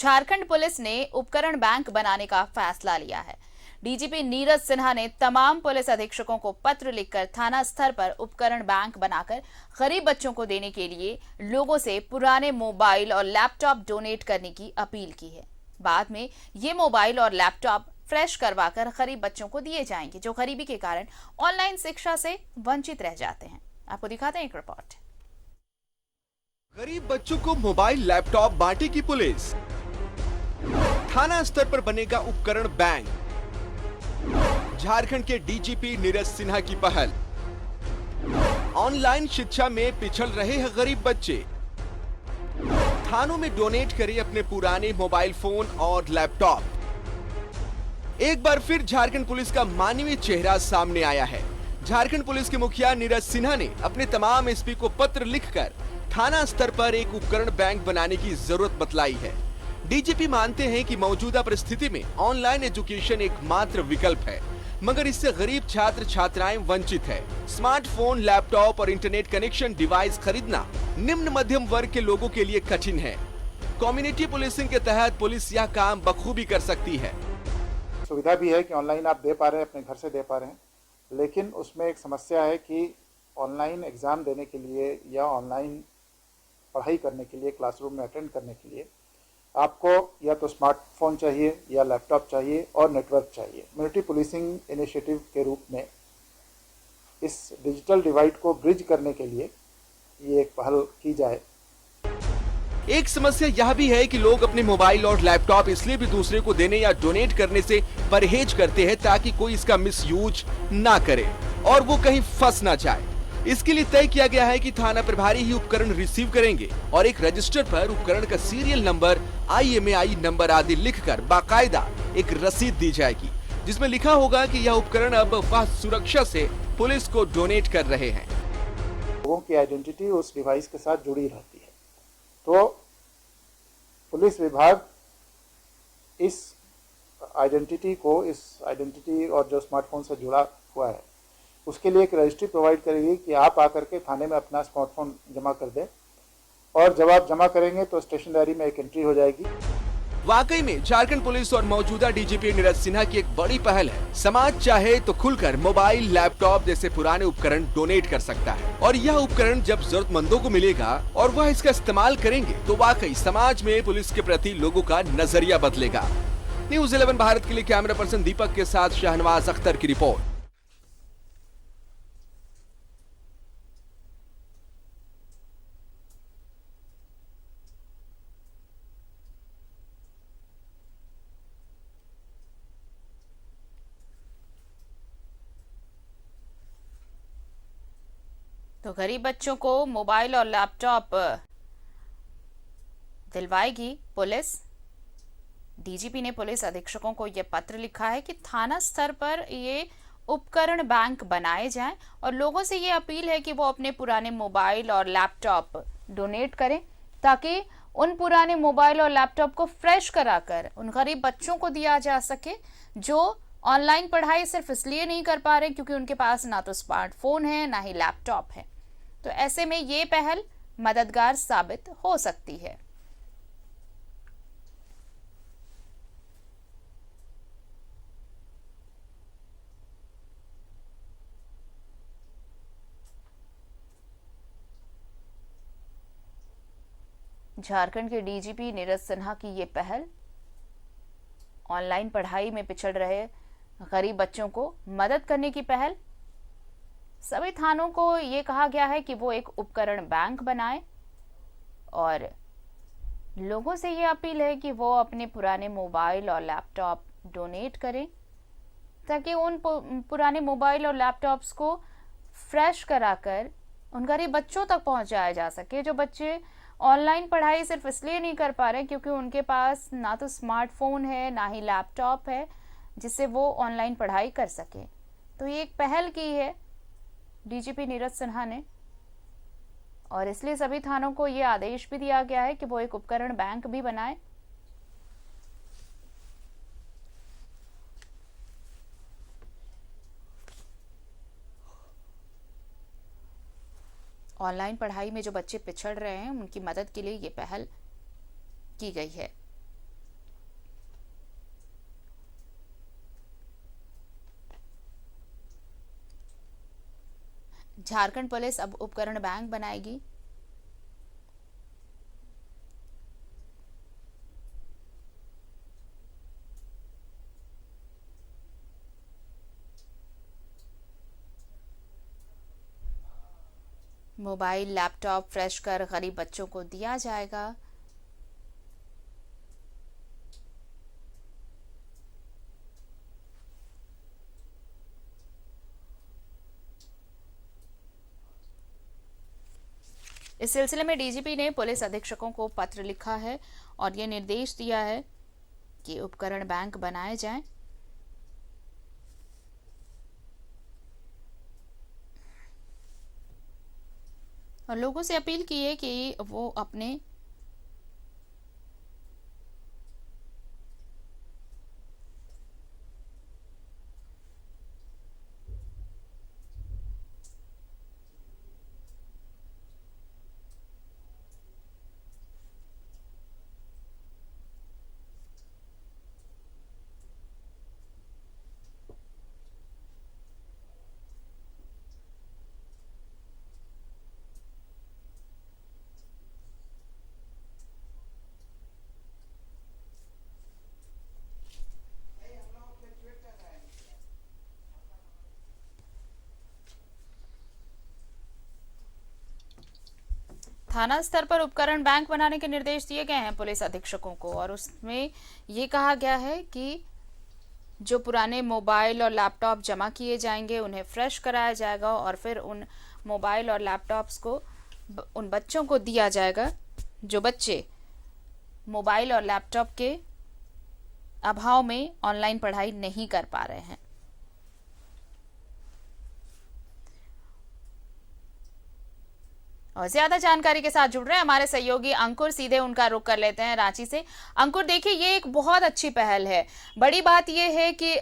Jharkhand police ने उपकरण bank बनाने का फैसला लिया है। डीजीपी नीरज सिन्हा ने तमाम पुलिस अधीक्षकों को पत्र लिखकर थाना स्तर पर उपकरण बैंक बनाकर गरीब बच्चों को देने के लिए लोगों से पुराने मोबाइल और लैपटॉप डोनेट करने की अपील की है। बाद में ये मोबाइल और लैपटॉप फ्रेश करवाकर गरीब बच्चों को दिए जाएंगे जो गरीबी के कारण ऑनलाइन शिक्षा से वंचित रह जाते हैं। आपको दिखाते हैं एक रिपोर्ट। गरीब बच्चों को मोबाइल लैपटॉप बांटेगी पुलिस। थाना स्तर पर बनेगा उपकरण बैंक। झारखंड के डीजीपी नीरज सिन्हा की पहल। ऑनलाइन शिक्षा में पिछड़ रहे हैं गरीब बच्चे। थानों में डोनेट करें अपने पुराने मोबाइल फोन और लैपटॉप। एक बार फिर झारखंड पुलिस का मानवीय चेहरा सामने आया है। झारखंड पुलिस के मुखिया नीरज सिन्हा ने अपने तमाम एसपी को पत्र लिखकर थाना स्तर पर एक उपकरण बैंक बनाने की जरूरत बतलाई है। डीजीपी मानते हैं कि मौजूदा परिस्थिति में ऑनलाइन एजुकेशन एकमात्र विकल्प है, मगर इससे गरीब छात्र छात्राएं वंचित है। स्मार्टफोन, लैपटॉप और इंटरनेट कनेक्शन डिवाइस खरीदना निम्न मध्यम वर्ग के लोगों के लिए कठिन है। कम्युनिटी पुलिसिंग के तहत पुलिस यह काम बखूबी कर सकती है। सुविधा भी है कि ऑनलाइन आप दे पा रहे हैं, अपने घर से दे पा रहे हैं, लेकिन उसमें एक समस्या है कि ऑनलाइन एग्जाम देने के लिए या ऑनलाइन पढ़ाई करने के लिए, क्लासरूम में अटेंड करने के लिए आपको या तो स्मार्टफोन चाहिए या लैपटॉप चाहिए और नेटवर्क चाहिए। कम्युनिटी पुलिसिंग इनिशिएटिव के रूप में इस डिजिटल डिवाइड को ब्रिज करने के लिए ये एक पहल की जाए। एक समस्या यह भी है कि लोग अपने मोबाइल और लैपटॉप इसलिए भी दूसरे को देने या डोनेट करने से परहेज करते हैं ताकि कोई इसका मिसयूज ना करे और वो कहीं फंस ना जाए। इसके लिए तय किया गया है कि थाना प्रभारी ही उपकरण रिसीव करेंगे और एक रजिस्टर पर उपकरण का सीरियल नंबर, IMEI नंबर आदि लिखकर बाकायदा एक रसीद दी जाएगी जिसमें लिखा होगा कि यह उपकरण अब वह सुरक्षा से पुलिस को डोनेट कर रहे हैं। लोगों की आइडेंटिटी उस डिवाइस के साथ जुड़ी रहती है, तो पुलिस विभाग इस आइडेंटिटी और जो स्मार्टफोन से जुड़ा हुआ है उसके लिए एक रजिस्ट्री प्रोवाइड करेगी कि आप आकर के थाने में अपना स्मार्टफोन जमा कर दें और जब आप जमा करेंगे तो स्टेशन डायरी में एक एंट्री हो जाएगी। वाकई में झारखंड पुलिस और मौजूदा डीजीपी नीरज सिन्हा की एक बड़ी पहल है। समाज चाहे तो खुलकर मोबाइल, लैपटॉप जैसे पुराने उपकरण डोनेट कर सकता है और यह उपकरण जब जरूरतमंदों को मिलेगा और वह इसका इस्तेमाल करेंगे तो वाकई समाज में पुलिस के प्रति लोगों का नजरिया बदलेगा। न्यूज़ 11 भारत के लिए कैमरा पर्सन दीपक के साथ शहनवाज अख्तर की रिपोर्ट। तो गरीब बच्चों को मोबाइल और लैपटॉप दिलवाएगी पुलिस। डीजीपी ने पुलिस अधीक्षकों को यह पत्र लिखा है कि थाना स्तर पर ये उपकरण बैंक बनाए जाएं और लोगों से ये अपील है कि वो अपने पुराने मोबाइल और लैपटॉप डोनेट करें ताकि उन पुराने मोबाइल और लैपटॉप को फ्रेश कराकर उन गरीब बच्चों को दिया जा सके जो ऑनलाइन पढ़ाई सिर्फ इसलिए नहीं कर पा रहे क्योंकि उनके पास ना तो स्मार्टफोन है ना ही लैपटॉप है। तो ऐसे में ये पहल मददगार साबित हो सकती है। झारखंड के डीजीपी नीरज सिन्हा की ये पहल ऑनलाइन पढ़ाई में पिछड़ रहे गरीब बच्चों को मदद करने की पहल। सभी थानों को ये कहा गया है कि वो एक उपकरण बैंक बनाए और लोगों से ये अपील है कि वो अपने पुराने मोबाइल और लैपटॉप डोनेट करें ताकि उन पुराने मोबाइल और लैपटॉप्स को फ्रेश कराकर उन गरीब बच्चों तक पहुंचाया जा सके जो बच्चे ऑनलाइन पढ़ाई सिर्फ इसलिए नहीं कर पा रहे क्योंकि उनके पास ना तो स्मार्टफोन है ना ही लैपटॉप है जिससे वो ऑनलाइन पढ़ाई कर सके। तो ये एक पहल की है डीजीपी नीरज सिन्हा ने और इसलिए सभी थानों को ये आदेश भी दिया गया है कि वो एक उपकरण बैंक भी बनाए। ऑनलाइन पढ़ाई में जो बच्चे पिछड़ रहे हैं उनकी मदद के लिए ये पहल की गई है। झारखंड पुलिस अब उपकरण बैंक बनाएगी। मोबाइल लैपटॉप फ्रेश कर गरीब बच्चों को दिया जाएगा। इस सिलसिले में डीजीपी ने पुलिस अधीक्षकों को पत्र लिखा है और ये निर्देश दिया है कि उपकरण बैंक बनाए जाएं। और लोगों से अपील की है कि वो अपने थाना स्तर पर उपकरण बैंक बनाने के निर्देश दिए गए हैं पुलिस अधीक्षकों को। और उसमें ये कहा गया है कि जो पुराने मोबाइल और लैपटॉप जमा किए जाएंगे उन्हें फ्रेश कराया जाएगा और फिर उन मोबाइल और लैपटॉप्स को उन बच्चों को दिया जाएगा जो बच्चे मोबाइल और लैपटॉप के अभाव में ऑनलाइन पढ़ाई नहीं कर पा रहे हैं। और ज्यादा जानकारी के साथ जुड़ रहे हैं हमारे सहयोगी अंकुर, सीधे उनका रुख कर लेते हैं रांची से। अंकुर, देखिए ये एक बहुत अच्छी पहल है। बड़ी बात ये है कि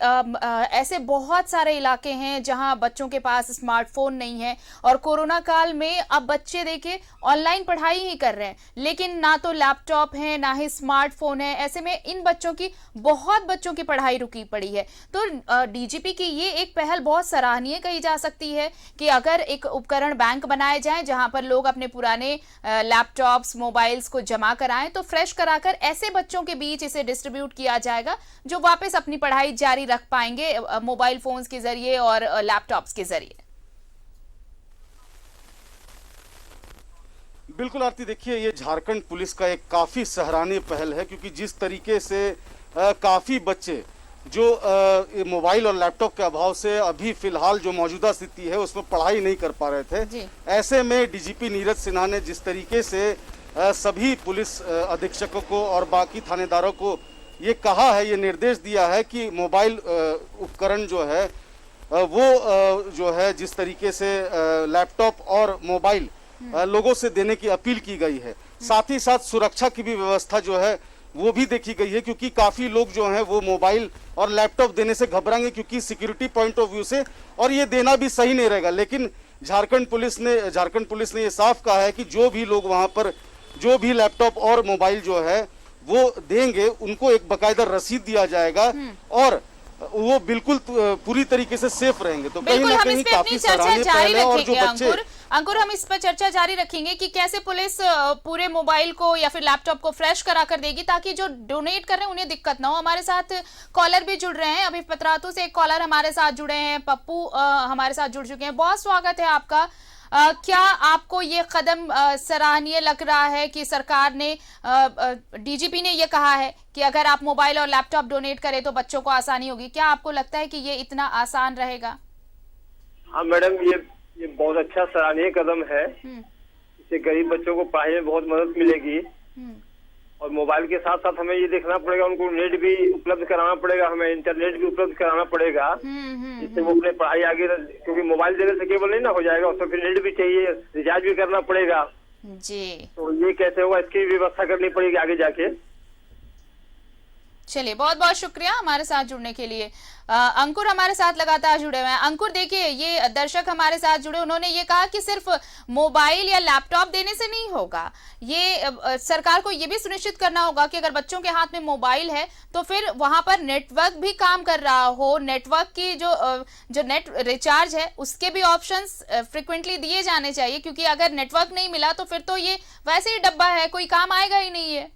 ऐसे बहुत सारे इलाके हैं जहां बच्चों के पास स्मार्टफोन नहीं है और कोरोना काल में अब बच्चे देखिए ऑनलाइन पढ़ाई ही कर रहे हैं, लेकिन ना तो लैपटॉप है ना ही स्मार्टफोन है। ऐसे में इन बच्चों की बहुत बच्चों की पढ़ाई रुकी पड़ी है। तो डीजीपी की ये एक पहल बहुत सराहनीय कही जा सकती है कि अगर एक उपकरण बैंक बनाए जाए जहां पर लोग अपने पुराने लैपटॉप्स मोबाइल्स को जमा कराएं, तो फ्रेश कराकर ऐसे बच्चों के बीच इसे डिस्ट्रीब्यूट किया जाएगा जो वापस अपनी पढ़ाई जारी रख पाएंगे मोबाइल फोन्स के जरिए और लैपटॉप्स के जरिए। बिल्कुल आरती, देखिए ये झारखंड पुलिस का एक काफी सराहनीय पहल है, क्योंकि जिस तरीके से काफी बच्चे जो मोबाइल और लैपटॉप के अभाव से अभी फिलहाल जो मौजूदा स्थिति है उसमें पढ़ाई नहीं कर पा रहे थे, ऐसे में डीजीपी नीरज सिन्हा ने जिस तरीके से सभी पुलिस अधीक्षकों को और बाकी थानेदारों को ये कहा है, ये निर्देश दिया है कि मोबाइल उपकरण जो है वो जो है जिस तरीके से लैपटॉप और मोबाइल लोगों से देने की अपील की गई है। साथ ही साथ सुरक्षा की भी व्यवस्था जो है वो भी देखी गई है, क्योंकि काफी लोग जो हैं वो मोबाइल और लैपटॉप देने से घबराएंगे क्योंकि सिक्योरिटी पॉइंट ऑफ व्यू से, और ये देना भी सही नहीं रहेगा। लेकिन झारखंड पुलिस ने ये साफ कहा है कि जो भी लोग वहां पर जो भी लैपटॉप और मोबाइल जो है वो देंगे उनको एक बकायदा रसीद दिया जाएगा और वो बिल्कुल पूरी तरीके से सेफ रहेंगे। तो कहीं ना कहीं काफी सराहनीय पहल है। और जो बच्चे अंकुर, हम इस पर चर्चा जारी रखेंगे कि कैसे पुलिस पूरे मोबाइल को या फिर लैपटॉप को फ्रेश करा कर देगी ताकि जो डोनेट कर रहे हैं उन्हें दिक्कत ना हो। हमारे साथ कॉलर भी जुड़ रहे हैं। अभी पतरातू से एक कॉलर हमारे साथ जुड़े हैं, पप्पू हमारे साथ जुड़ चुके हैं। बहुत स्वागत है आपका। क्या आपको ये कदम सराहनीय लग रहा है कि सरकार ने डीजीपी ने ये कहा है कि अगर आप मोबाइल और लैपटॉप डोनेट करें तो बच्चों को आसानी होगी? क्या आपको लगता है कि ये इतना आसान रहेगा? हाँ मैडम, ये बहुत अच्छा सराहनीय कदम है। इससे गरीब बच्चों को पढ़ाई में बहुत मदद मिलेगी और मोबाइल के साथ साथ हमें ये देखना पड़ेगा, उनको नेट भी उपलब्ध कराना पड़ेगा, हमें इंटरनेट भी उपलब्ध कराना पड़ेगा, जिससे वो अपने पढ़ाई आगे, क्योंकि मोबाइल देने से केवल नहीं ना हो जाएगा, उसमें फिर नेट भी चाहिए, रिचार्ज भी करना पड़ेगा जी। तो ये कैसे होगा, इसकी व्यवस्था करनी पड़ेगी आगे जाके। चलिए, बहुत बहुत शुक्रिया हमारे साथ जुड़ने के लिए। अंकुर हमारे साथ लगातार जुड़े हुए हैं। अंकुर, देखिए, ये दर्शक हमारे साथ जुड़े, उन्होंने ये कहा कि सिर्फ मोबाइल या लैपटॉप देने से नहीं होगा, ये सरकार को ये भी सुनिश्चित करना होगा कि अगर बच्चों के हाथ में मोबाइल है तो फिर वहां पर नेटवर्क भी काम कर रहा हो, नेटवर्क की जो नेट रिचार्ज है उसके भी ऑप्शंस फ्रिक्वेंटली दिए जाने चाहिए, क्योंकि अगर नेटवर्क नहीं मिला तो फिर तो ये वैसे ही डब्बा है, कोई काम आएगा ही नहीं है।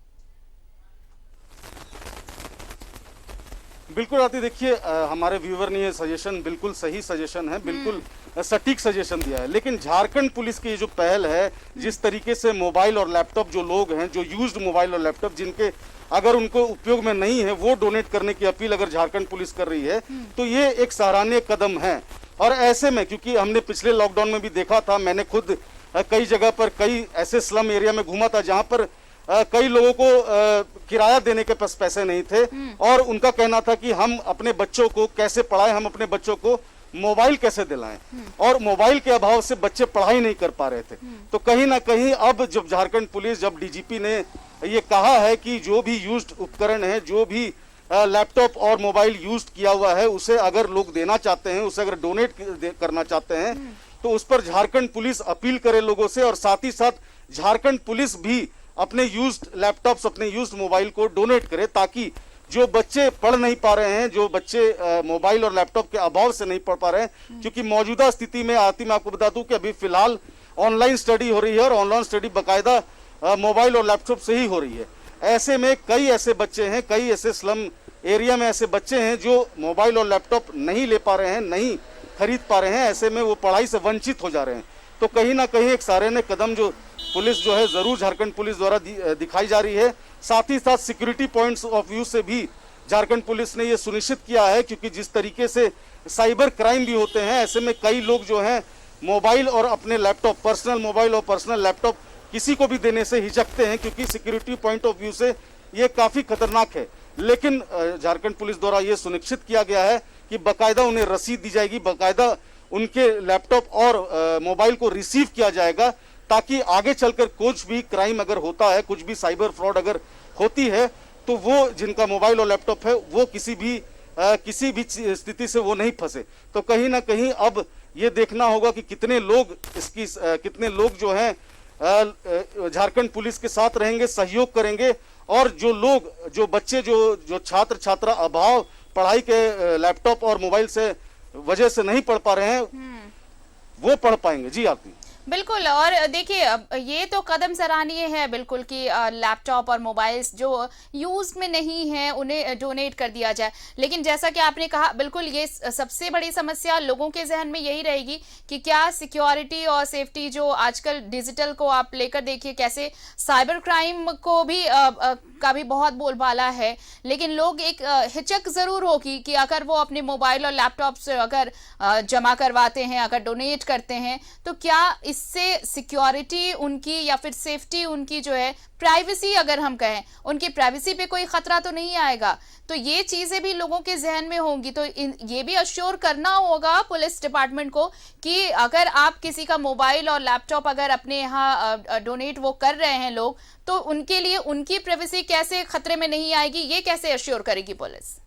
बिल्कुल आती, देखिए हमारे व्यूवर ने ये सजेशन बिल्कुल सही सजेशन है, बिल्कुल सटीक सजेशन दिया है। लेकिन झारखंड पुलिस की ये जो पहल है, जिस तरीके से मोबाइल और लैपटॉप जो लोग हैं, जो यूज्ड मोबाइल और लैपटॉप जिनके अगर उनको उपयोग में नहीं है, वो डोनेट करने की अपील अगर झारखंड पुलिस कर रही है तो ये एक सराहनीय कदम है। और ऐसे में, क्योंकि हमने पिछले लॉकडाउन में भी देखा था, मैंने खुद कई जगह पर कई ऐसे स्लम एरिया में घूमा था जहां पर कई लोगों को किराया देने के पास पैसे नहीं थे और उनका कहना था कि हम अपने बच्चों को कैसे पढ़ाएं, हम अपने बच्चों को मोबाइल कैसे दिलाएं, और मोबाइल के अभाव से बच्चे पढ़ाई नहीं कर पा रहे थे। तो कहीं ना कहीं अब जब झारखंड पुलिस, जब डीजीपी ने ये कहा है कि जो भी यूज्ड उपकरण है, जो भी लैपटॉप और मोबाइल यूज्ड किया हुआ है, उसे अगर लोग देना चाहते हैं, उसे अगर डोनेट करना चाहते हैं तो उस पर झारखंड पुलिस अपील करे लोगों से, और साथ ही साथ झारखंड पुलिस भी अपने यूज्ड लैपटॉप्स, अपने यूज्ड मोबाइल को डोनेट करे, ताकि जो बच्चे पढ़ नहीं पा रहे हैं, जो बच्चे मोबाइल और लैपटॉप के अभाव से नहीं पढ़ पा रहे हैं, क्योंकि मौजूदा स्थिति में आती, मैं आपको बता दूं कि अभी फिलहाल ऑनलाइन स्टडी हो रही है और ऑनलाइन स्टडी बाकायदा मोबाइल और लैपटॉप से ही हो रही है। ऐसे में कई ऐसे बच्चे हैं, कई ऐसे स्लम एरिया में ऐसे बच्चे हैं जो मोबाइल और लैपटॉप नहीं ले पा रहे हैं, नहीं खरीद पा रहे हैं, ऐसे में वो पढ़ाई से वंचित हो जा रहे हैं। तो कहीं ना कहीं एक सराहनीय कदम जो पुलिस जो है जरूर झारखंड पुलिस द्वारा दिखाई जा रही है। साथ ही साथ सिक्योरिटी पॉइंट्स ऑफ व्यू से भी झारखंड पुलिस ने ये सुनिश्चित किया है, क्योंकि जिस तरीके से साइबर क्राइम भी होते हैं, ऐसे में कई लोग जो हैं मोबाइल और अपने लैपटॉप, पर्सनल मोबाइल और पर्सनल लैपटॉप किसी को भी देने से हिचकते हैं, क्योंकि सिक्योरिटी पॉइंट ऑफ व्यू से ये काफी खतरनाक है। लेकिन झारखंड पुलिस द्वारा ये सुनिश्चित किया गया है कि बाकायदा उन्हें रसीद दी जाएगी, बाकायदा उनके लैपटॉप और मोबाइल को रिसीव किया जाएगा, ताकि आगे चलकर कुछ भी क्राइम अगर होता है, कुछ भी साइबर फ्रॉड अगर होती है, तो वो जिनका मोबाइल और लैपटॉप है वो किसी भी स्थिति से वो नहीं फंसे। तो कहीं ना कहीं अब ये देखना होगा कि कितने लोग जो हैं झारखंड पुलिस के साथ रहेंगे, सहयोग करेंगे, और जो बच्चे जो छात्र छात्रा अभाव पढ़ाई के लैपटॉप और मोबाइल से वजह से नहीं पढ़ पा रहे हैं, वो पढ़ पाएंगे। जी आती, बिल्कुल। और देखिए, ये तो कदम सराहनीय है बिल्कुल कि लैपटॉप और मोबाइल्स जो यूज में नहीं है उन्हें डोनेट कर दिया जाए। लेकिन जैसा कि आपने कहा, बिल्कुल ये सबसे बड़ी समस्या लोगों के जहन में यही रहेगी कि क्या सिक्योरिटी और सेफ्टी, जो आजकल डिजिटल को आप लेकर देखिए कैसे साइबर क्राइम को भी का भी बहुत बोलबाला है, लेकिन लोग एक हिचक जरूर होगी कि अगर वो अपने मोबाइल और लैपटॉप से अगर जमा करवाते हैं, अगर डोनेट करते हैं, तो क्या इससे सिक्योरिटी उनकी या फिर सेफ्टी उनकी जो है, प्राइवेसी अगर हम कहें, उनकी प्राइवेसी पे कोई खतरा तो नहीं आएगा। तो ये चीजें भी लोगों के जहन में होंगी। तो ये भी अश्योर करना होगा पुलिस डिपार्टमेंट को कि अगर आप किसी का मोबाइल और लैपटॉप अगर अपने यहाँ डोनेट वो कर रहे हैं लोग, तो उनके लिए उनकी प्राइवेसी कैसे खतरे में नहीं आएगी, ये कैसे अश्योर करेगी पुलिस?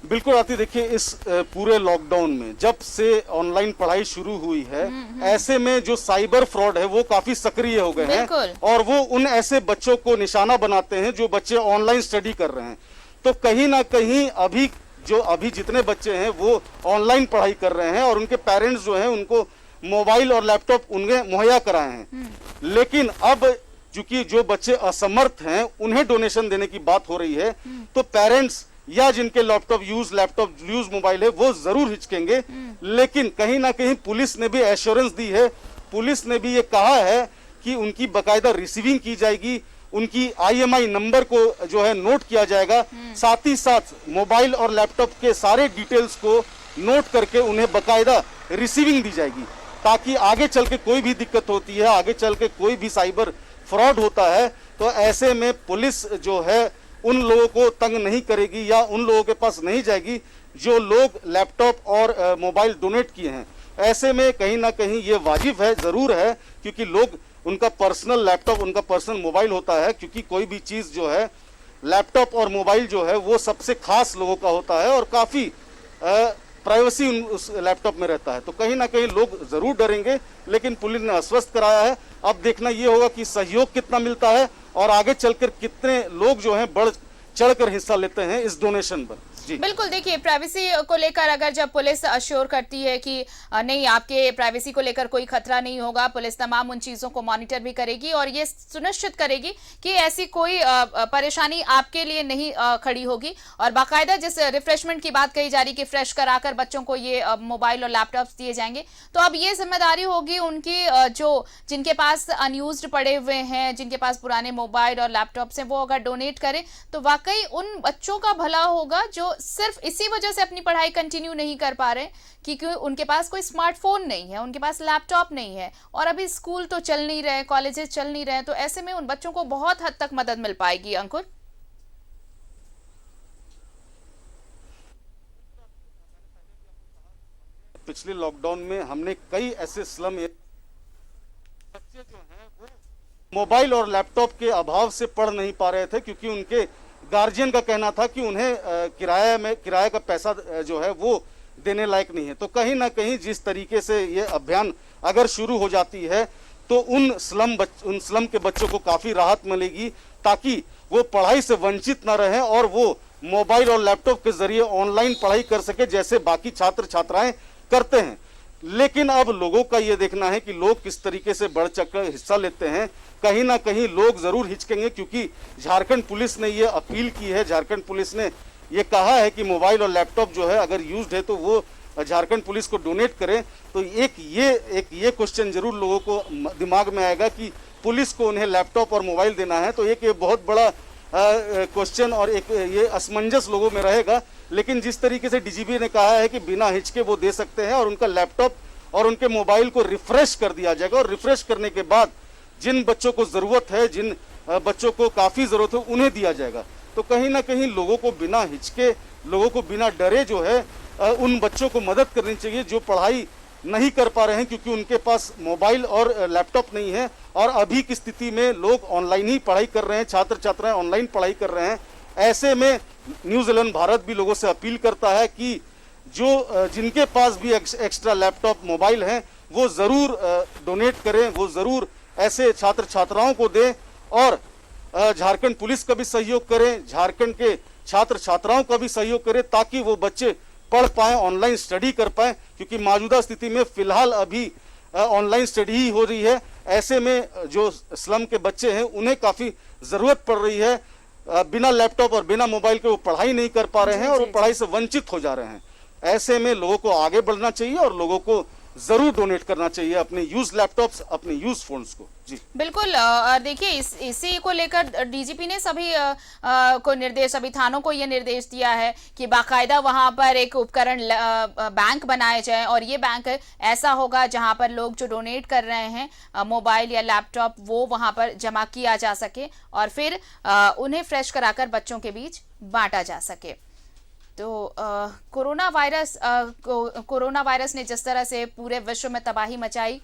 बिल्कुल आती, देखिए इस पूरे लॉकडाउन में जब से ऑनलाइन पढ़ाई शुरू हुई है, ऐसे में जो साइबर फ्रॉड है वो काफी सक्रिय हो गए हैं, और वो उन ऐसे बच्चों को निशाना बनाते हैं जो बच्चे ऑनलाइन स्टडी कर रहे हैं। तो कहीं ना कहीं अभी जितने बच्चे हैं वो ऑनलाइन पढ़ाई कर रहे हैं, और उनके पेरेंट्स जो हैं उनको मोबाइल और लैपटॉप उन्हें मुहैया कराए हैं। लेकिन अब चूंकि जो बच्चे असमर्थ हैं उन्हें डोनेशन देने की बात हो रही है, तो पेरेंट्स या जिनके लैपटॉप यूज मोबाइल है वो जरूर हिचकेंगे। लेकिन कहीं ना कहीं पुलिस ने भी एश्योरेंस दी है, पुलिस ने भी ये कहा है कि उनकी बाकायदा रिसीविंग की जाएगी, उनकी IMI नंबर को जो है नोट किया जाएगा, साथ ही साथ मोबाइल और लैपटॉप के सारे डिटेल्स को नोट करके उन्हें बाकायदा रिसीविंग दी जाएगी, ताकि आगे चल के कोई भी दिक्कत होती है, आगे चल के कोई भी साइबर फ्रॉड होता है, तो ऐसे में पुलिस जो है उन लोगों को तंग नहीं करेगी या उन लोगों के पास नहीं जाएगी जो लोग लैपटॉप और मोबाइल डोनेट किए हैं। ऐसे में कहीं ना कहीं ये वाजिब है, जरूर है, क्योंकि लोग उनका पर्सनल लैपटॉप, उनका पर्सनल मोबाइल होता है, क्योंकि कोई भी चीज़ जो है लैपटॉप और मोबाइल जो है वो सबसे खास लोगों का होता है और काफ़ी प्राइवेसी उस लैपटॉप में रहता है। तो कहीं ना कहीं लोग ज़रूर डरेंगे, लेकिन पुलिस ने आश्वस्त कराया है। अब देखना ये होगा कि सहयोग कितना मिलता है और आगे चलकर कितने लोग जो हैं बढ़ चढ़कर हिस्सा लेते हैं इस डोनेशन पर। जी बिल्कुल, देखिए प्राइवेसी को लेकर अगर जब पुलिस अश्योर करती है कि नहीं, आपके प्राइवेसी को लेकर कोई खतरा नहीं होगा, पुलिस तमाम उन चीज़ों को मॉनिटर भी करेगी और ये सुनिश्चित करेगी कि ऐसी कोई परेशानी आपके लिए नहीं खड़ी होगी। और बाकायदा जिस रिफ्रेशमेंट की बात कही जा रही कि फ्रेश कराकर बच्चों को ये मोबाइल और लैपटॉप्स दिए जाएंगे, तो अब ये जिम्मेदारी होगी उनकी जो जिनके पास अनयूज्ड पड़े हुए हैं, जिनके पास पुराने मोबाइल और लैपटॉप्स हैं, वो अगर डोनेट करें तो वाकई उन बच्चों का भला होगा जो सिर्फ इसी वजह से अपनी पढ़ाई कंटिन्यू नहीं कर पा रहे क्योंकि उनके पास कोई स्मार्टफोन नहीं है, उनके पास लैपटॉप नहीं है और अभी स्कूल तो चल नहीं रहे, कॉलेजेस चल नहीं रहे, तो ऐसे में उन बच्चों को बहुत हद तक मदद मिल पाएगी। अंकुर, पिछले लॉकडाउन में हमने कई ऐसे स्लम बच्चे जो हैं वो मोबाइल और लैपटॉप के अभाव से पढ़ नहीं पा रहे थे, क्योंकि उनके गार्जियन का कहना था कि उन्हें किराए का पैसा जो है वो देने लायक नहीं है। तो कहीं ना कहीं जिस तरीके से ये अभियान अगर शुरू हो जाती है तो उन स्लम के बच्चों को काफ़ी राहत मिलेगी, ताकि वो पढ़ाई से वंचित न रहें और वो मोबाइल और लैपटॉप के जरिए ऑनलाइन पढ़ाई कर सके जैसे बाकी छात्र छात्राएं करते हैं। लेकिन अब लोगों का ये देखना है कि लोग किस तरीके से बढ़ चढ़कर हिस्सा लेते हैं। कहीं ना कहीं लोग जरूर हिचकेंगे, क्योंकि झारखंड पुलिस ने ये अपील की है, झारखंड पुलिस ने ये कहा है कि मोबाइल और लैपटॉप जो है अगर यूज्ड है तो वो झारखंड पुलिस को डोनेट करें। तो एक ये क्वेश्चन जरूर लोगों को दिमाग में आएगा कि पुलिस को उन्हें लैपटॉप और मोबाइल देना है, तो एक ये बहुत बड़ा क्वेश्चन और एक ये असमंजस लोगों में रहेगा। लेकिन जिस तरीके से डीजीपी ने कहा है कि बिना हिचके वो दे सकते हैं और उनका लैपटॉप और उनके मोबाइल को रिफ्रेश कर दिया जाएगा और रिफ्रेश करने के बाद जिन बच्चों को ज़रूरत है, जिन बच्चों को काफ़ी ज़रूरत है, उन्हें दिया जाएगा। तो कहीं ना कहीं लोगों को बिना हिचके, लोगों को बिना डरे जो है उन बच्चों को मदद करनी चाहिए जो पढ़ाई नहीं कर पा रहे हैं, क्योंकि उनके पास मोबाइल और लैपटॉप नहीं है और अभी की स्थिति में लोग ऑनलाइन ही पढ़ाई कर रहे हैं, छात्र छात्राएं ऑनलाइन पढ़ाई कर रहे हैं। ऐसे में न्यूज़ 11 भारत भी लोगों से अपील करता है कि जो जिनके पास भी एक्स्ट्रा लैपटॉप मोबाइल हैं वो ज़रूर डोनेट करें, वो ज़रूर ऐसे छात्र छात्राओं को दें और झारखंड पुलिस का भी सहयोग करें, झारखंड के छात्र छात्राओं का भी सहयोग करें, ताकि वो बच्चे पढ़ पाएँ, ऑनलाइन स्टडी कर पाएँ, क्योंकि मौजूदा स्थिति में फ़िलहाल अभी ऑनलाइन स्टडी ही हो रही है। ऐसे में जो स्लम के बच्चे हैं उन्हें काफ़ी ज़रूरत पड़ रही है, बिना लैपटॉप और बिना मोबाइल के वो पढ़ाई नहीं कर पा रहे हैं और वो पढ़ाई से वंचित हो जा रहे हैं। ऐसे में लोगों को आगे बढ़ना चाहिए और लोगों को जरूर डोनेट करना चाहिए अपने यूज लैपटॉप्स, अपने यूज फोन्स को। जी बिल्कुल। देखिए इसी को लेकर डीजीपी ने सभी सभी थानों को ये निर्देश दिया है कि बाकायदा वहां पर एक उपकरण बैंक बनाए जाए और ये बैंक ऐसा होगा जहां पर लोग जो डोनेट कर रहे हैं मोबाइल या लैपटॉप वो वहां पर जमा किया जा सके और फिर उन्हें फ्रेश कराकर बच्चों के बीच बांटा जा सके। तो कोरोना वायरस ने जिस तरह से पूरे विश्व में तबाही मचाई,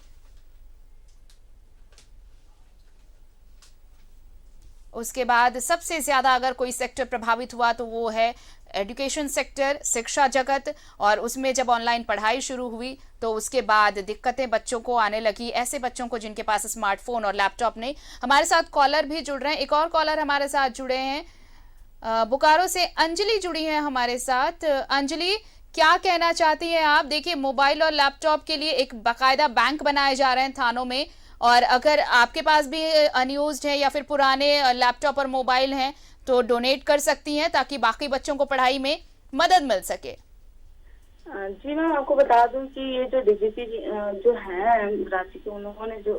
उसके बाद सबसे ज्यादा अगर कोई सेक्टर प्रभावित हुआ तो वो है एजुकेशन सेक्टर, शिक्षा जगत। और उसमें जब ऑनलाइन पढ़ाई शुरू हुई तो उसके बाद दिक्कतें बच्चों को आने लगी, ऐसे बच्चों को जिनके पास स्मार्टफोन और लैपटॉप नहीं। हमारे साथ कॉलर भी जुड़ रहे हैं, एक और कॉलर हमारे साथ जुड़े हैं, बोकारो से अंजलि जुड़ी हैं हमारे साथ। अंजलि, क्या कहना चाहती हैं आप? देखिए मोबाइल और लैपटॉप के लिए एक बाकायदा बैंक बनाए जा रहे हैं थानों में, और अगर आपके पास भी अनयूज्ड है या फिर पुराने लैपटॉप और मोबाइल हैं तो डोनेट कर सकती हैं ताकि बाकी बच्चों को पढ़ाई में मदद मिल सके। जी मैम, आपको बता दूं कि ये जो डीजीपी जो है रांची के, उन्होंने जो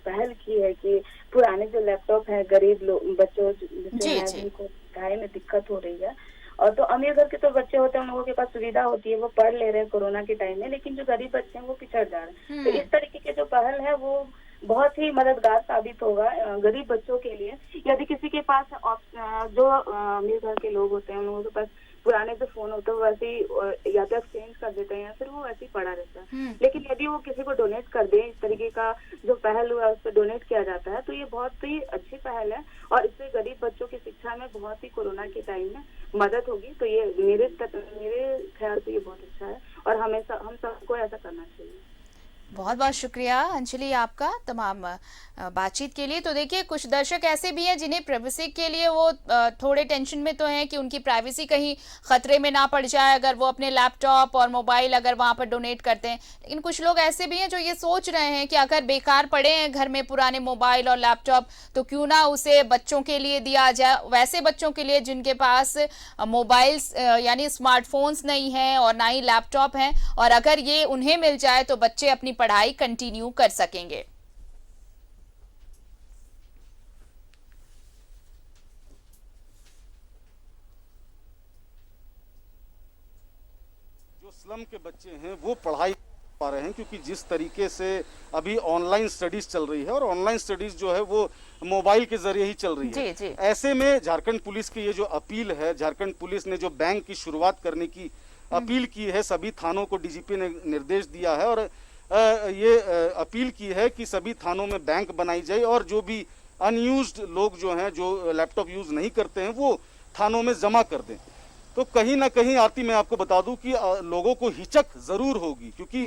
पहल की है कि पुराने जो लैपटॉप है गरीब लोग बच्चों जिनको पढ़ाई में दिक्कत हो रही है, और तो अमीर घर के तो बच्चे होते हैं उन लोगों के पास सुविधा होती है, वो पढ़ ले रहे हैं कोरोना के टाइम में, लेकिन जो गरीब बच्चे हैं वो पिछड़ जा रहे हैं। तो इस तरीके के जो पहल है वो बहुत ही मददगार साबित होगा गरीब बच्चों के लिए। यदि किसी के पास जो अमीर घर के लोग होते हैं उन लोगों के पास पुराने जो फोन होते हैं वैसे ही या तो एक्सचेंज कर देते हैं या फिर वो वैसे ही पड़ा रहता है। लेकिन यदि वो किसी को डोनेट कर दे, इस तरीके का जो पहल हुआ है उस पर डोनेट किया जाता है, तो ये बहुत ही अच्छी पहल है और इससे गरीब बच्चों की शिक्षा में बहुत ही कोरोना के टाइम में मदद होगी। तो ये मेरे ख्याल से ये बहुत अच्छा है और हमेशा हम सबको ऐसा करना चाहिए। बहुत बहुत शुक्रिया अंजलि आपका तमाम बातचीत के लिए। तो देखिए, कुछ दर्शक ऐसे भी हैं जिन्हें प्राइवेसी के लिए वो थोड़े टेंशन में तो हैं कि उनकी प्राइवेसी कहीं खतरे में ना पड़ जाए अगर वो अपने लैपटॉप और मोबाइल अगर वहां पर डोनेट करते हैं। लेकिन कुछ लोग ऐसे भी हैं जो ये सोच रहे हैं कि अगर बेकार पड़े हैं घर में पुराने मोबाइल और लैपटॉप तो क्यों ना उसे बच्चों के लिए दिया जाए, वैसे बच्चों के लिए जिनके पास मोबाइल्स यानी स्मार्टफोन्स नहीं है और ना ही लैपटॉप हैं, और अगर ये उन्हें मिल जाए तो बच्चे अपनी पढ़ाई कंटिन्यू कर सकेंगे। जो स्लम के बच्चे हैं वो पढ़ाई पा रहे हैं, क्योंकि जिस तरीके से अभी ऑनलाइन स्टडीज चल रही है और ऑनलाइन स्टडीज जो है वो मोबाइल के जरिए ही चल रही है। जी। ऐसे में झारखंड पुलिस की ये जो अपील है, झारखंड पुलिस ने जो बैंक की शुरुआत करने की अपील की है, सभी थानों को डीजीपी ने निर्देश दिया है और ये अपील की है कि सभी थानों में बैंक बनाई जाए और जो भी अनयूज्ड लोग जो हैं, जो लैपटॉप यूज नहीं करते हैं, वो थानों में जमा कर दें। तो कहीं ना कहीं आरती मैं आपको बता दूं कि लोगों को हिचक जरूर होगी, क्योंकि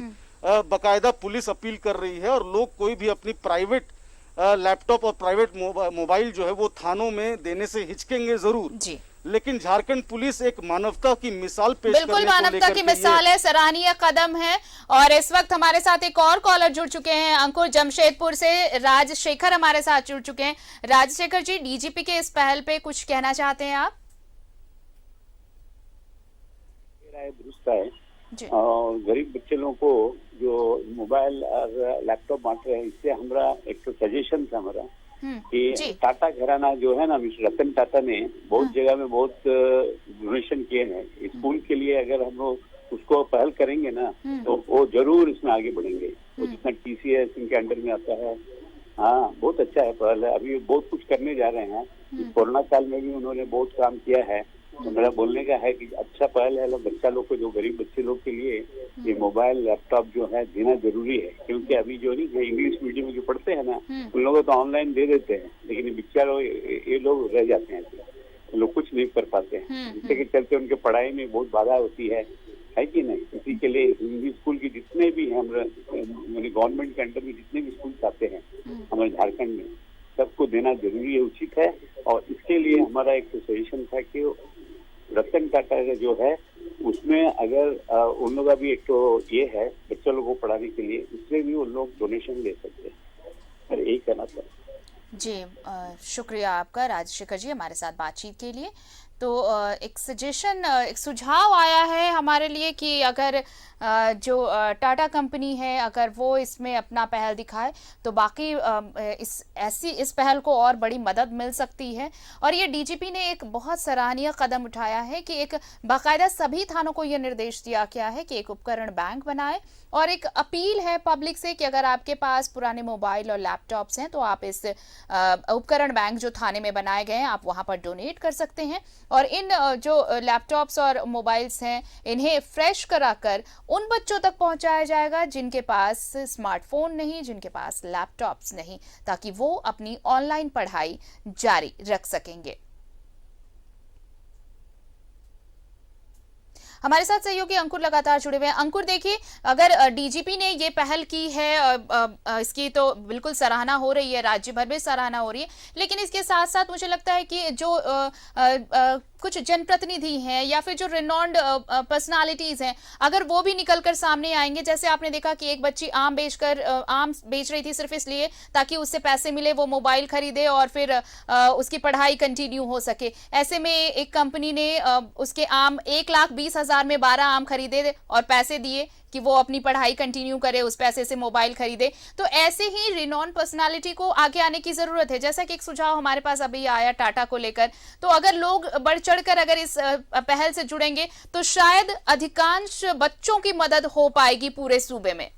बकायदा पुलिस अपील कर रही है और लोग कोई भी अपनी प्राइवेट लैपटॉप और प्राइवेट मोबाइल जो है वो थानों में देने से हिचकेंगे जरूर जी। लेकिन झारखंड पुलिस एक मानवता की मिसाल पेश बिल्कुल मानवता की मिसाल है, सराहनीय कदम है। और इस वक्त हमारे साथ एक और कॉलर जुड़ चुके हैं, अंकुर जमशेदपुर से राजशेखर हमारे साथ जुड़ चुके हैं। राजशेखर जी, डीजीपी के इस पहल पे कुछ कहना चाहते हैं आप? दुरुस्त है और गरीब बच्चे लोगों को जो मोबाइल और लैपटॉप बांट रहे हैं, इससे हमारा एक तो सजेशन था हमारा कि टाटा घराना जो है ना, मिस्टर रतन टाटा ने बहुत जगह में बहुत डोनेशन किए हैं स्कूल के लिए। अगर हम लोग उसको पहल करेंगे ना तो वो जरूर इसमें आगे बढ़ेंगे। वो जितना TCS इनके अंडर में आता है, हाँ बहुत अच्छा है पहल है। अभी बहुत कुछ करने जा रहे हैं, कोरोना काल में भी उन्होंने बहुत काम किया है। तो मेरा बोलने का है कि अच्छा पहल है। बच्चा लोग को, जो गरीब बच्चे लोग के लिए ये मोबाइल लैपटॉप जो है देना जरूरी है, क्योंकि अभी जो नहीं है इंग्लिश मीडियम में जो पढ़ते हैं ना, उन लोगों तो ऑनलाइन दे देते हैं, लेकिन बच्चा लोग ये लोग रह जाते हैं, तो लोग कुछ नहीं कर पाते हैं, जिससे के चलते उनके पढ़ाई में बहुत बाधा होती है कि नहीं। इसी के लिए हिंदी स्कूल की जितने भी हमारे गवर्नमेंट के अंडर में जितने भी स्कूल आते हैं हमारे झारखंड में, सबको देना जरूरी है, उचित है। और इसके लिए हमारा एक सजेशन था कि रतन टाटा का जो है उसमें अगर उन लोग का भी एक तो ये है बच्चों लोगों को पढ़ाने के लिए, उसमें भी उन लोग डोनेशन ले सकते हैं। और यही कहना था जी। शुक्रिया आपका राजशेखर जी हमारे साथ बातचीत के लिए। तो एक सजेशन, एक सुझाव आया है हमारे लिए कि अगर जो टाटा कंपनी है अगर वो इसमें अपना पहल दिखाए तो बाकी इस पहल को और बड़ी मदद मिल सकती है। और ये डीजीपी ने एक बहुत सराहनीय कदम उठाया है कि एक बाकायदा सभी थानों को ये निर्देश दिया गया है कि एक उपकरण बैंक बनाए, और एक अपील है पब्लिक से कि अगर आपके पास पुराने मोबाइल और लैपटॉप्स हैं तो आप इस उपकरण बैंक जो थाने में बनाए गए हैं आप वहां पर डोनेट कर सकते हैं। और इन जो लैपटॉप्स और मोबाइल्स हैं इन्हें फ्रेश कराकर उन बच्चों तक पहुंचाया जाएगा जिनके पास स्मार्टफोन नहीं, जिनके पास लैपटॉप्स नहीं, ताकि वो अपनी ऑनलाइन पढ़ाई जारी रख सकेंगे। हमारे साथ सहयोगी अंकुर लगातार जुड़े हुए हैं। अंकुर, देखिए, अगर डीजीपी ने ये पहल की है इसकी तो बिल्कुल सराहना हो रही है, राज्य भर में सराहना हो रही है, लेकिन इसके साथ साथ मुझे लगता है कि जो कुछ जनप्रतिनिधि हैं या फिर जो रिनॉन्ड पर्सनालिटीज हैं, अगर वो भी निकलकर सामने आएंगे, जैसे आपने देखा कि एक बच्ची आम बेच रही थी सिर्फ इसलिए ताकि उससे पैसे मिले, वो मोबाइल खरीदे और फिर उसकी पढ़ाई कंटिन्यू हो सके। ऐसे में एक कंपनी ने उसके आम 1,20,000 में 12 आम खरीदे और पैसे दिए कि वो अपनी पढ़ाई कंटिन्यू करे, उस पैसे से मोबाइल खरीदे। तो ऐसे ही रिनॉन पर्सनालिटी को आगे आने की जरूरत है। जैसा कि एक सुझाव हमारे पास अभी आया टाटा को लेकर, तो अगर लोग बढ़ चढ़कर अगर इस पहल से जुड़ेंगे तो शायद अधिकांश बच्चों की मदद हो पाएगी पूरे सूबे में।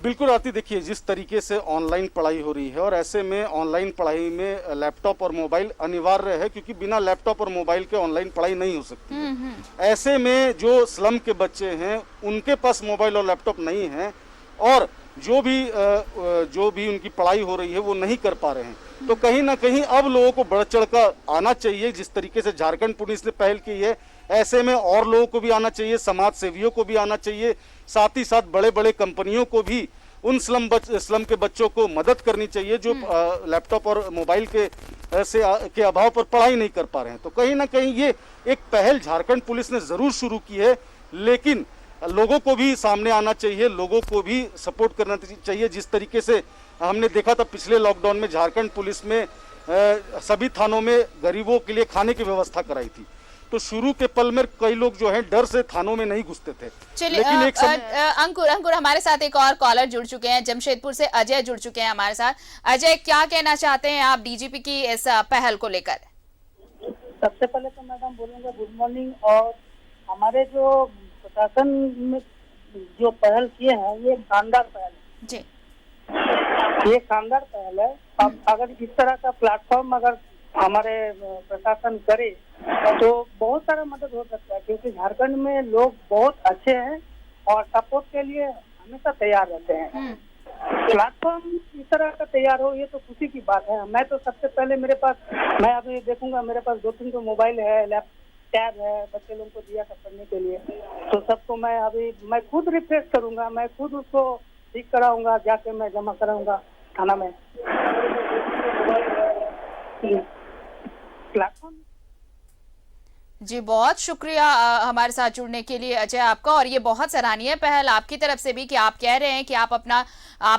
बिल्कुल आती, देखिए जिस तरीके से ऑनलाइन पढ़ाई हो रही है और ऐसे में ऑनलाइन पढ़ाई में लैपटॉप और मोबाइल अनिवार्य है, क्योंकि बिना लैपटॉप और मोबाइल के ऑनलाइन पढ़ाई नहीं हो सकती है। ऐसे में जो स्लम के बच्चे हैं उनके पास मोबाइल और लैपटॉप नहीं है और जो भी उनकी पढ़ाई हो रही है वो नहीं कर पा रहे हैं। तो कहीं ना कहीं अब लोगों को बढ़ चढ़ कर आना चाहिए। जिस तरीके से झारखंड पुलिस ने पहल की है, ऐसे में और लोगों को भी आना चाहिए, समाज सेवियों को भी आना चाहिए, साथ ही साथ बड़े बड़े कंपनियों को भी उन स्लम के बच्चों को मदद करनी चाहिए जो लैपटॉप और मोबाइल के अभाव पर पढ़ाई नहीं कर पा रहे हैं। तो कहीं ना कहीं ये एक पहल झारखंड पुलिस ने जरूर शुरू की है, लेकिन लोगों को भी सामने आना चाहिए, लोगों को भी सपोर्ट करना चाहिए। जिस तरीके से हमने देखा था पिछले लॉकडाउन में झारखंड पुलिस में सभी थानों में गरीबों के लिए खाने की व्यवस्था कराई थी, तो शुरू के पल में कई लोग जो हैं डर से थानों में नहीं घुसते थे। लेकिन अंकुर हमारे साथ एक और कॉलर जुड़ चुके हैं, जमशेदपुर से अजय जुड़ चुके हैं हमारे साथ। अजय, क्या कहना चाहते हैं आप डीजीपी की इस पहल को लेकर? सबसे पहले तो मैडम बोलूंगा गुड मॉर्निंग। और हमारे जो प्रशासन में जो पहल किए हैं ये शानदार पहल है जी, ये शानदार पहल है। अब अगर इस तरह का प्लेटफॉर्म अगर हमारे प्रशासन करे तो बहुत सारा मदद हो सकता है, क्योंकि झारखंड में लोग बहुत अच्छे हैं और सपोर्ट के लिए हमेशा तैयार रहते हैं। प्लेटफॉर्म इस तरह का तैयार हो ये तो खुशी की बात है। मैं तो सबसे पहले मैं अभी देखूंगा, मेरे पास 2-3 तो मोबाइल है, टैब है, बच्चे लोगों को दिया था पढ़ने के लिए, तो सबको मैं खुद रिफ्रेश करूंगा, मैं खुद उसको ठीक कराऊंगा, जाके मैं जमा कराऊंगा थाना में। प्लेटफॉर्म जी, बहुत शुक्रिया हमारे साथ जुड़ने के लिए अजय आपका। और ये बहुत सराहनीय पहल आपकी तरफ से भी कि आप कह रहे हैं कि आप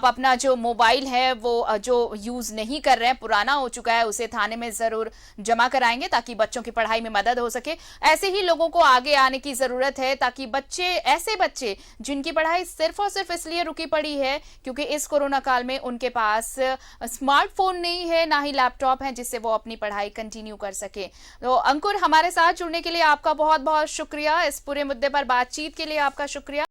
अपना जो मोबाइल है वो जो यूज नहीं कर रहे हैं, पुराना हो चुका है, उसे थाने में जरूर जमा कराएंगे ताकि बच्चों की पढ़ाई में मदद हो सके। ऐसे ही लोगों को आगे आने की जरूरत है ताकि ऐसे बच्चे जिनकी पढ़ाई सिर्फ और सिर्फ इसलिए रुकी पड़ी है क्योंकि इस कोरोना काल में उनके पास स्मार्टफोन नहीं है, ना ही लैपटॉप है जिससे वो अपनी पढ़ाई कंटिन्यू कर सके। तो अंकुर, हमारे साथ के लिए आपका बहुत बहुत शुक्रिया। इस पूरे मुद्दे पर बातचीत के लिए आपका शुक्रिया।